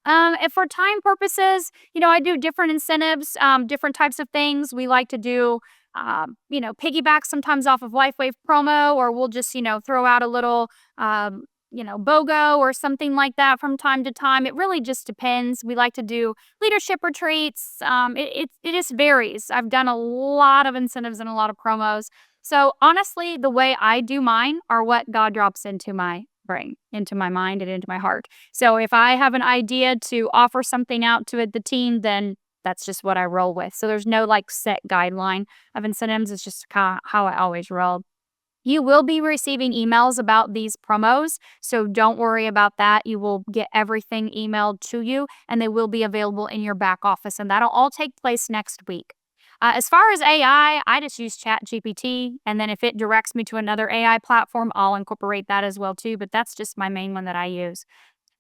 If for time purposes, I do different incentives, different types of things. We like to do, piggyback sometimes off of LifeWave promo, or we'll just, throw out a little, BOGO or something like that from time to time. It really just depends. We like to do leadership retreats. It just varies. I've done a lot of incentives and a lot of promos. So honestly, the way I do mine are what God drops into my brain, into my mind, and into my heart. So if I have an idea to offer something out to the team, then that's just what I roll with. So there's no set guideline of incentives. It's just how I always roll. You will be receiving emails about these promos, so don't worry about that. You will get everything emailed to you, and they will be available in your back office, and that'll all take place next week. As far as AI, I just use ChatGPT, and then if it directs me to another AI platform, I'll incorporate that as well too, but that's just my main one that I use.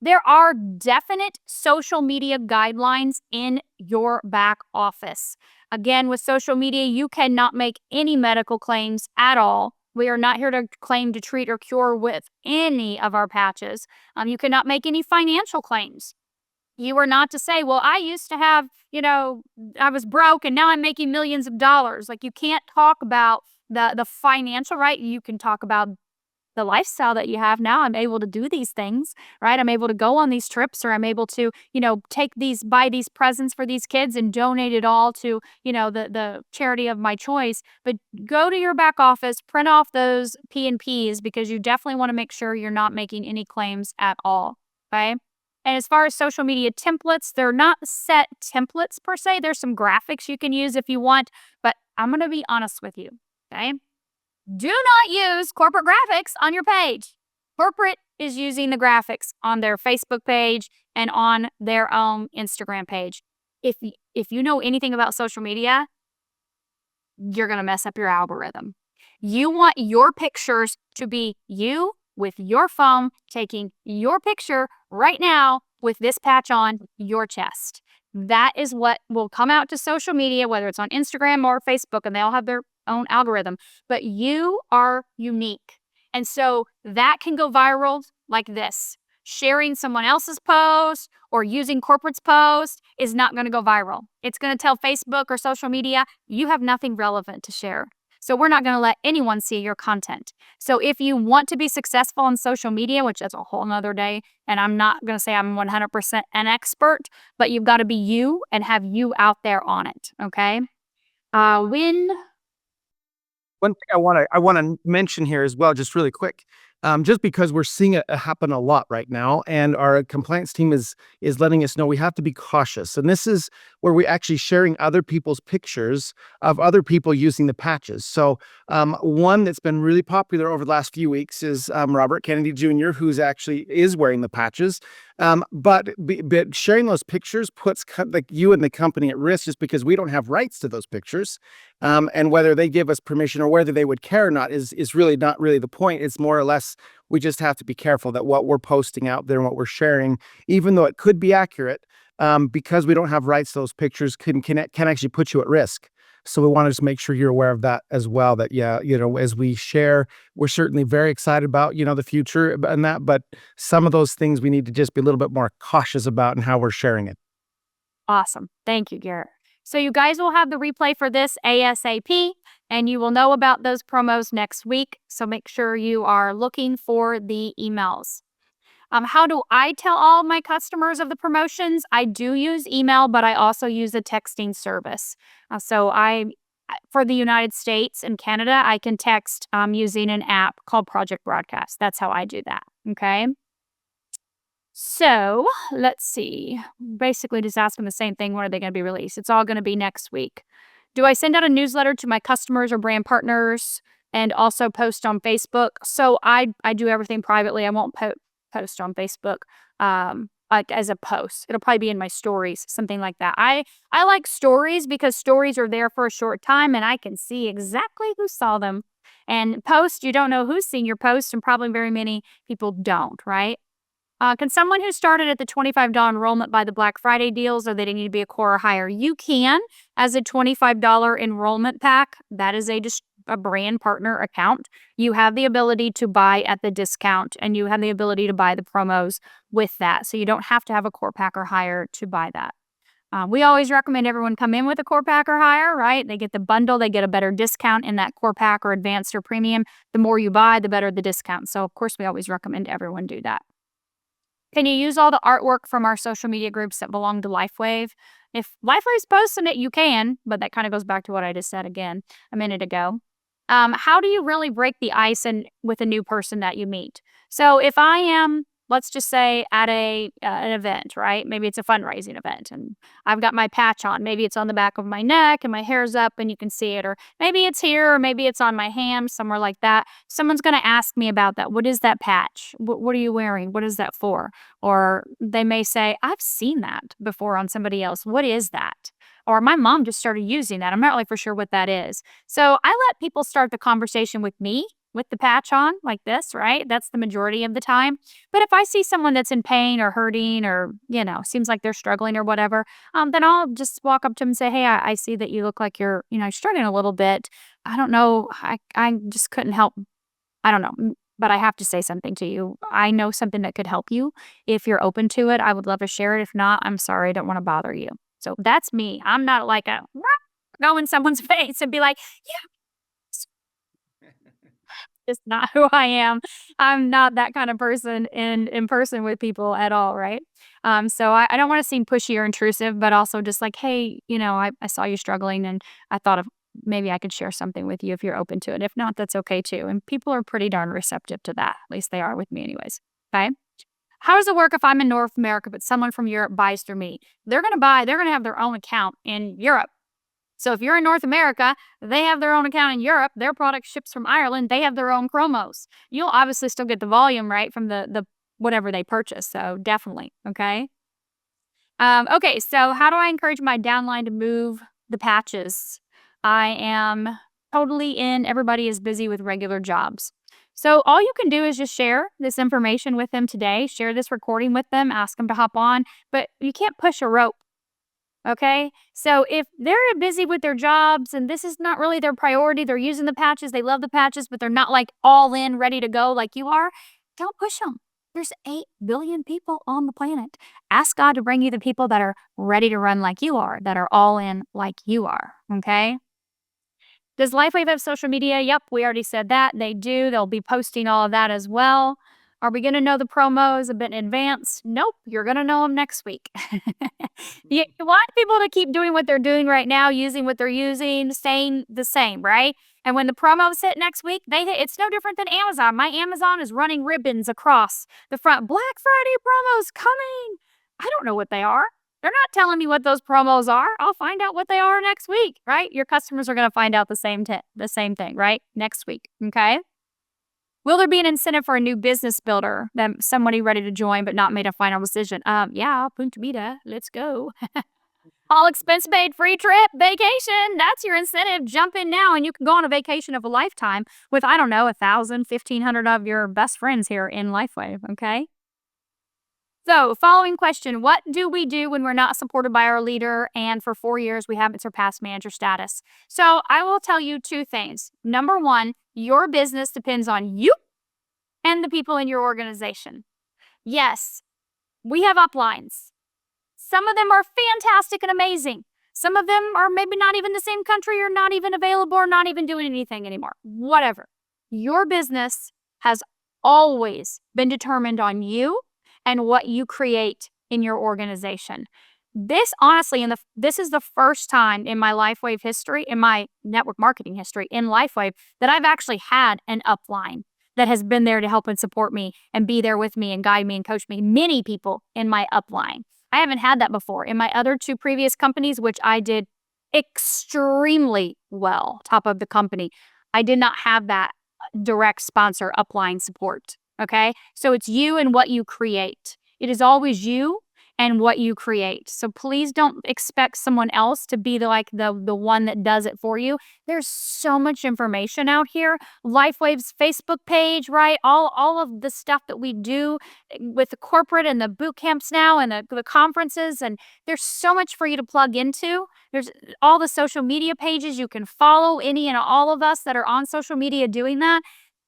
There are definite social media guidelines in your back office. Again, with social media, you cannot make any medical claims at all. We are not here to claim to treat or cure with any of our patches. You cannot make any financial claims. You are not to say, well, I used to have, I was broke and now I'm making millions of dollars. You can't talk about the financial, right? You can talk about the lifestyle that you have now. I'm able to do these things, right? I'm able to go on these trips, or I'm able to, buy these presents for these kids and donate it all to, the charity of my choice. But go to your back office, print off those P&Ps, because you definitely want to make sure you're not making any claims at all, okay? And as far as social media templates, they're not set templates per se. There's some graphics you can use if you want, but I'm going to be honest with you, okay? Do not use corporate graphics on your page. Corporate is using the graphics on their Facebook page and on their own Instagram page. If you know anything about social media, you're going to mess up your algorithm. You want your pictures to be you with your phone, taking your picture right now with this patch on your chest. That is what will come out to social media, whether it's on Instagram or Facebook, and they all have their own algorithm. But you are unique. And so that can go viral like this. Sharing someone else's post or using corporate's post is not going to go viral. It's going to tell Facebook or social media, you have nothing relevant to share. So we're not going to let anyone see your content. So if you want to be successful on social media, which is a whole nother day, and I'm not going to say I'm 100% an expert, but you've got to be you and have you out there on it. Okay. When One thing I want to mention here as well, just really quick, just because we're seeing it happen a lot right now, and our compliance team is letting us know we have to be cautious. And this is where we're actually sharing other people's pictures of other people using the patches. So one that's been really popular over the last few weeks is Robert Kennedy Jr., who's actually is wearing the patches. But sharing those pictures puts you and the company at risk, just because we don't have rights to those pictures. And whether they give us permission or whether they would care or not is really not really the point. It's more or less we just have to be careful that what we're posting out there and what we're sharing, even though it could be accurate, because we don't have rights to those pictures, can actually put you at risk. So we want to just make sure you're aware of that as well. That as we share, we're certainly very excited about the future and that, but some of those things we need to just be a little bit more cautious about in how we're sharing it. Awesome. Thank you, Garrett. So you guys will have the replay for this ASAP, and you will know about those promos next week. So make sure you are looking for the emails. How do I tell all my customers of the promotions? I do use email, but I also use a texting service. For the United States and Canada, I can text using an app called Project Broadcast. That's how I do that. Okay. So let's see. Basically, just asking the same thing. When are they going to be released? It's all going to be next week. Do I send out a newsletter to my customers or brand partners and also post on Facebook? So I do everything privately. I won't post on Facebook like as a post. It'll probably be in my stories, something like that. I like stories because stories are there for a short time and I can see exactly who saw them. And post, you don't know who's seeing your post, and probably very many people don't, right? Can someone who started at the $25 enrollment buy the Black Friday deals, or they need to be a core or higher? You can, as a $25 enrollment pack. That is a brand partner account. You have the ability to buy at the discount, and you have the ability to buy the promos with that. So you don't have to have a core pack or higher to buy that. We always recommend everyone come in with a core pack or higher, right? They get the bundle, they get a better discount in that core pack or advanced or premium. The more you buy, the better the discount. So of course, we always recommend everyone do that. Can you use all the artwork from our social media groups that belong to LifeWave? If LifeWave's posting it, you can, but that kind of goes back to what I just said again a minute ago. How do you really break the ice with a new person that you meet? So if I am, let's just say, at an event, right? Maybe it's a fundraising event, and I've got my patch on. Maybe it's on the back of my neck and my hair's up and you can see it, or maybe it's here, or maybe it's on my hand, somewhere like that. Someone's going to ask me about that. What is that patch? What are you wearing? What is that for? Or they may say, I've seen that before on somebody else. What is that? Or my mom just started using that. I'm not really for sure what that is. So I let people start the conversation with me with the patch on like this, right? That's the majority of the time. But if I see someone that's in pain or hurting, or, seems like they're struggling or whatever, then I'll just walk up to them and say, hey, I see that you look like you're struggling a little bit. I don't know. I just couldn't help. I don't know. But I have to say something to you. I know something that could help you. If you're open to it, I would love to share it. If not, I'm sorry. I don't want to bother you. So that's me. I'm not like a go in someone's face and be like, yeah, just not who I am. I'm not that kind of person in person with people at all, right? So I don't want to seem pushy or intrusive, but also just like, hey, I saw you struggling, and I thought of maybe I could share something with you if you're open to it. If not, that's okay too. And people are pretty darn receptive to that. At least they are with me anyways. Okay. How does it work if I'm in North America, but someone from Europe buys through me? They're going to have their own account in Europe. So if you're in North America, they have their own account in Europe. Their product ships from Ireland. They have their own promos. You'll obviously still get the volume, right, from the whatever they purchase. So definitely. Okay. Okay. So how do I encourage my downline to move the patches? I am totally in. Everybody is busy with regular jobs. So all you can do is just share this information with them today, share this recording with them, ask them to hop on, but you can't push a rope. Okay. So if they're busy with their jobs and this is not really their priority, they're using the patches, they love the patches, but they're not like all in, ready to go like you are, don't push them. There's 8 billion people on the planet. Ask God to bring you the people that are ready to run like you are, that are all in like you are. Okay. Does LifeWave have social media? Yep, we already said that. They do. They'll be posting all of that as well. Are we going to know the promos a bit in advance? Nope, you're going to know them next week. You want people to keep doing what they're doing right now, using what they're using, staying the same, right? And when the promos hit next week, it's no different than Amazon. My Amazon is running ribbons across the front. Black Friday promos coming. I don't know what they are. They're not telling me what those promos are. I'll find out what they are next week, right? Your customers are going to find out the same thing, right? Next week, okay? Will there be an incentive for a new business builder, that somebody ready to join but not made a final decision? Yeah, Punta Vida, let's go. All expense paid, free trip, vacation. That's your incentive. Jump in now and you can go on a vacation of a lifetime with, I don't know, 1,000, 1,500 of your best friends here in LifeWave, okay? So, following question, what do we do when we're not supported by our leader and for 4 years we haven't surpassed manager status? So, I will tell you 2 things. Number 1, your business depends on you and the people in your organization. Yes, we have uplines. Some of them are fantastic and amazing. Some of them are maybe not even the same country or not even available or not even doing anything anymore. Whatever. Your business has always been determined on you and what you create in your organization. This honestly, this is the first time in my LifeWave history, in my network marketing history in LifeWave, that I've actually had an upline that has been there to help and support me and be there with me and guide me and coach me. Many people in my upline. I haven't had that before. In my other 2 previous companies, which I did extremely well, top of the company, I did not have that direct sponsor upline support. Okay. So it's you and what you create. It is always you and what you create. So please don't expect someone else to be the one that does it for you. There's so much information out here. LifeWave's Facebook page, right? All of the stuff that we do with the corporate and the boot camps now and the conferences. And there's so much for you to plug into. There's all the social media pages. You can follow any and all of us that are on social media doing that.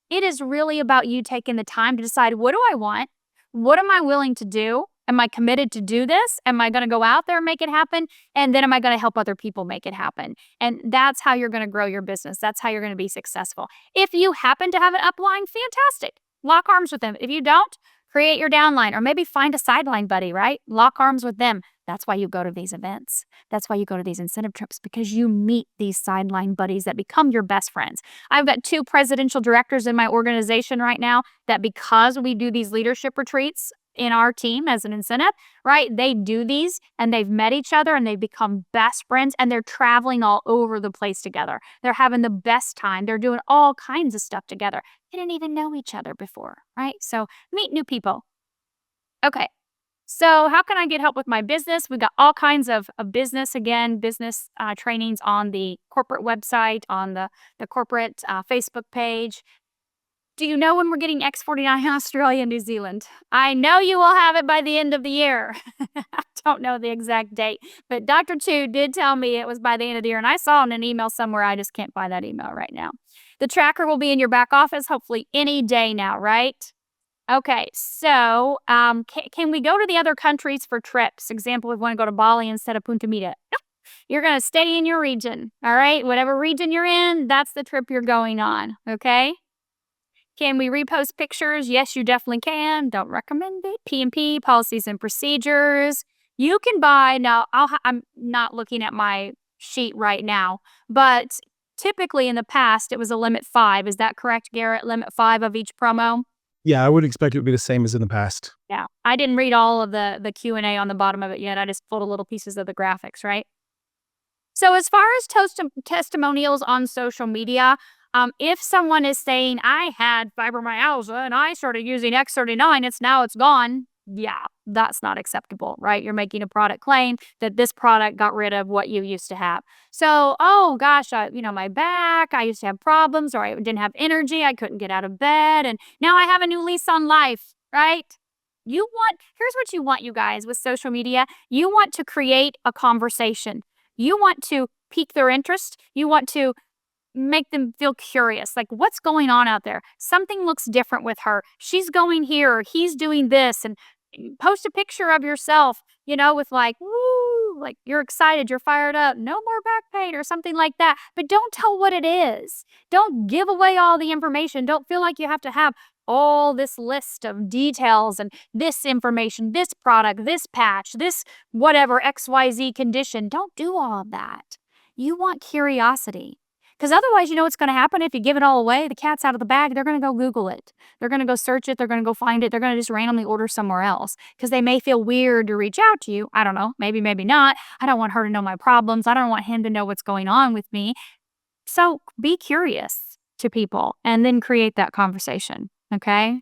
It is really about you taking the time to decide, what do I want? What am I willing to do? Am I committed to do this? Am I going to go out there and make it happen? And then am I going to help other people make it happen? And that's how you're going to grow your business. That's how you're going to be successful. If you happen to have an upline, fantastic. Lock arms with them. If you don't, create your downline or maybe find a sideline buddy, right? Lock arms with them. That's why you go to these events. That's why you go to these incentive trips, because you meet these sideline buddies that become your best friends. I've got 2 presidential directors in my organization right now that, because we do these leadership retreats in our team as an incentive, right? They do these and they've met each other and they've become best friends and they're traveling all over the place together. They're having the best time. They're doing all kinds of stuff together. They didn't even know each other before, right? So meet new people. Okay. So how can I get help with my business? We've got all kinds of business trainings on the corporate website, on the corporate Facebook page. Do you know when we're getting X49 Australia and New Zealand? I know you will have it by the end of the year. I don't know the exact date, but Dr. Chu did tell me it was by the end of the year, and I saw in an email somewhere. I just can't find that email right now. The tracker will be in your back office hopefully any day now, right? Okay, so can we go to the other countries for trips? Example, we want to go to Bali instead of Punta Mita. No, you're going to stay in your region, all right? Whatever region you're in, that's the trip you're going on, okay? Can we repost pictures? Yes, you definitely can. Don't recommend it. P&P, policies and procedures. You can buy, now I'm not looking at my sheet right now, but typically in the past it was a limit 5. Is that correct, Garrett? Limit 5 of each promo? Yeah, I would expect it would be the same as in the past. Yeah, I didn't read all of the Q&A on the bottom of it yet. I just pulled a little pieces of the graphics, right? So as far as testimonials on social media, if someone is saying, I had fibromyalgia and I started using X39, it's gone, Yeah, that's not acceptable, right? You're making a product claim that this product got rid of what you used to have. So, oh gosh, my back, I used to have problems or I didn't have energy. I couldn't get out of bed. And now I have a new lease on life, right? Here's what you want, you guys, with social media. You want to create a conversation. You want to pique their interest. You want to make them feel curious. Like, what's going on out there? Something looks different with her. She's going here, or he's doing this, and post a picture of yourself, with like, woo, like you're excited, you're fired up, no more back pain or something like that. But don't tell what it is. Don't give away all the information. Don't feel like you have to have all this list of details and this information, this product, this patch, this whatever XYZ condition. Don't do all of that. You want curiosity. Because otherwise, you know what's going to happen if you give it all away? The cat's out of the bag. They're going to go Google it. They're going to go search it. They're going to go find it. They're going to just randomly order somewhere else because they may feel weird to reach out to you. I don't know. Maybe, maybe not. I don't want her to know my problems. I don't want him to know what's going on with me. So be curious to people and then create that conversation. Okay.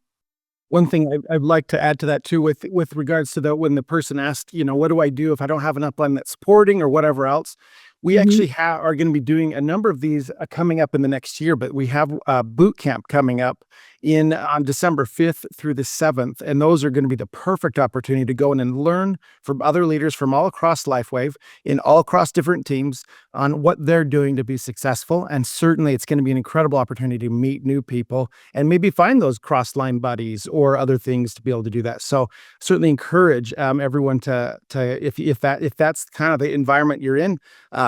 One thing I'd like to add to that too, with regards to when the person asked, what do I do if I don't have an upline that's supporting or whatever else? We actually are going to be doing a number of these coming up in the next year, but we have a boot camp coming up on December 5th through the 7th. And those are going to be the perfect opportunity to go in and learn from other leaders from all across LifeWave in all across different teams on what they're doing to be successful. And certainly it's going to be an incredible opportunity to meet new people and maybe find those cross-line buddies or other things to be able to do that. So certainly encourage everyone to if that's kind of the environment you're in,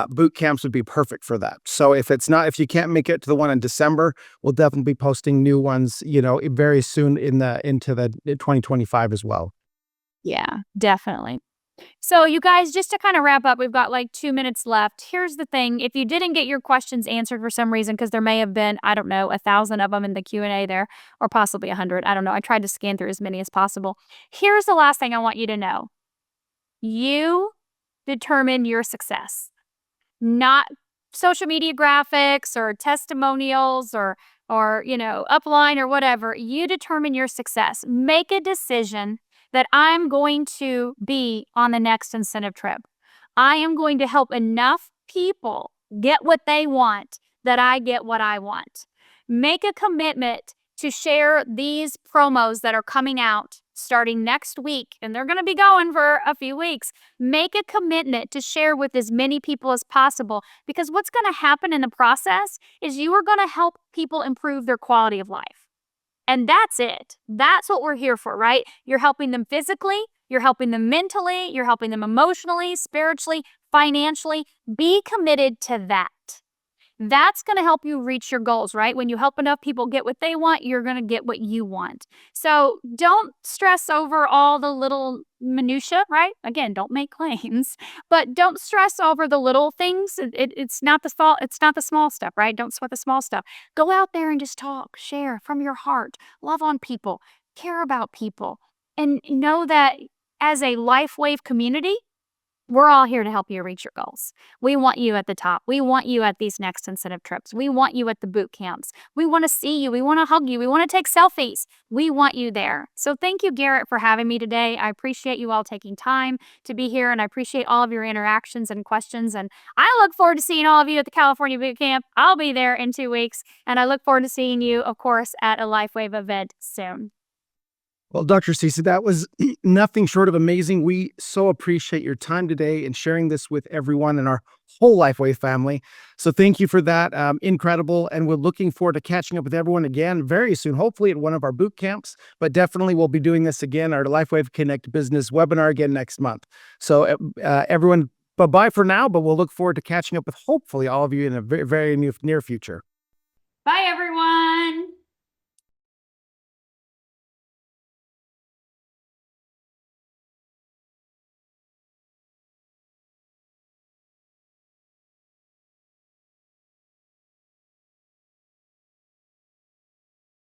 boot camps would be perfect for that. So if you can't make it to the one in December, we'll definitely be posting new ones, very soon into the 2025 as well. Yeah, definitely. So you guys, just to kind of wrap up, we've got like 2 minutes left. Here's the thing. If you didn't get your questions answered for some reason, because there may have been, I don't know, 1,000 of them in the Q&A there, or possibly 100. I don't know. I tried to scan through as many as possible. Here's the last thing I want you to know. You determine your success, not social media graphics or testimonials or upline or whatever. You determine your success. Make a decision that I'm going to be on the next incentive trip. I am going to help enough people get what they want that I get what I want. Make a commitment to share these promos that are coming out starting next week, and they're going to be going for a few weeks. Make a commitment to share with as many people as possible, because what's going to happen in the process is you are going to help people improve their quality of life. And that's it. That's what we're here for, right? You're helping them physically, you're helping them mentally, you're helping them emotionally, spiritually, financially. Be committed to that. That's going to help you reach your goals, right? When you help enough people get what they want, you're going to get what you want. So don't stress over all the little minutia, right? Again, don't make claims, but don't stress over the little things. It's not the fault. It's not the small stuff, right? Don't sweat the small stuff. Go out there and just talk, share from your heart, love on people, care about people, and know that as a LifeWave community, we're all here to help you reach your goals. We want you at the top. We want you at these next incentive trips. We want you at the boot camps. We want to see you. We want to hug you. We want to take selfies. We want you there. So thank you, Garrett, for having me today. I appreciate you all taking time to be here, and I appreciate all of your interactions and questions. And I look forward to seeing all of you at the California boot camp. I'll be there in 2 weeks, and I look forward to seeing you, of course, at a LifeWave event soon. Well, Dr. Stacy, that was nothing short of amazing. We so appreciate your time today and sharing this with everyone in our whole LifeWave family. So thank you for that. Incredible. And we're looking forward to catching up with everyone again very soon, hopefully at one of our boot camps, but definitely we'll be doing this again, our LifeWave Connect Business webinar again next month. So everyone, bye-bye for now, but we'll look forward to catching up with hopefully all of you in a very, very near future. Bye, everyone.